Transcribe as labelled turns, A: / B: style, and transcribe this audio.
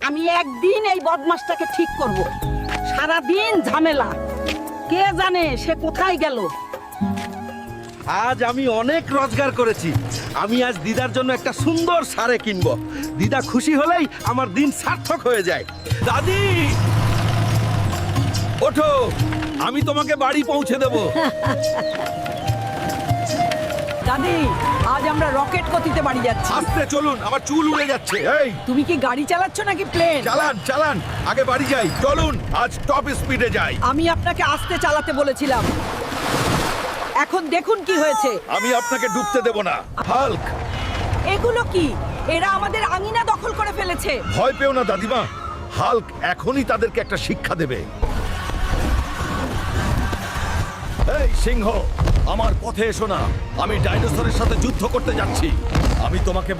A: আমি একদিন এই বদমাসটাকে ঠিক করব। সারাদিন ঝামেলা, কে জানে সে কোথায় গেল।
B: আজ আমি অনেক রোজগার করেছি। আমি আজ দিদার জন্য একটা সুন্দর শাড়ি কিনবো। দিদা খুশি হলেই আমার দিন সার্থক হয়ে যায়। দাদি ওঠো, আমি তোমাকে বাড়ি পৌঁছে দেব।
A: দাদি, আজ আমরা রকেট গতিতে বাড়ি যাচ্ছি।
B: আস্তে চলুন, আমার চুল উড়ে যাচ্ছে। এই
A: তুমি কি গাড়ি চালাচ্ছ নাকি প্লেন?
B: চালান চালান, আগে বাড়ি যাই। চলুন আজ টপ স্পিডে যাই।
A: আমি আপনাকে আস্তে চালাতে বলেছিলাম, এখন দেখুন কি হয়েছে।
B: আমি আপনাকে ডুবতে দেব না। হাল্ক,
A: এগুলো কি? এরা আমাদের আঙিনা দখল করে ফেলেছে।
B: ভয় পেও না দাদিমা, হাল্ক এখনই তাদেরকে একটা শিক্ষা দেবে। এই সিংহ, আমার পথে এসো না। আমি ডাইনোসরের সাথে যুদ্ধ করতে যাচ্ছি। আমি তোমাকে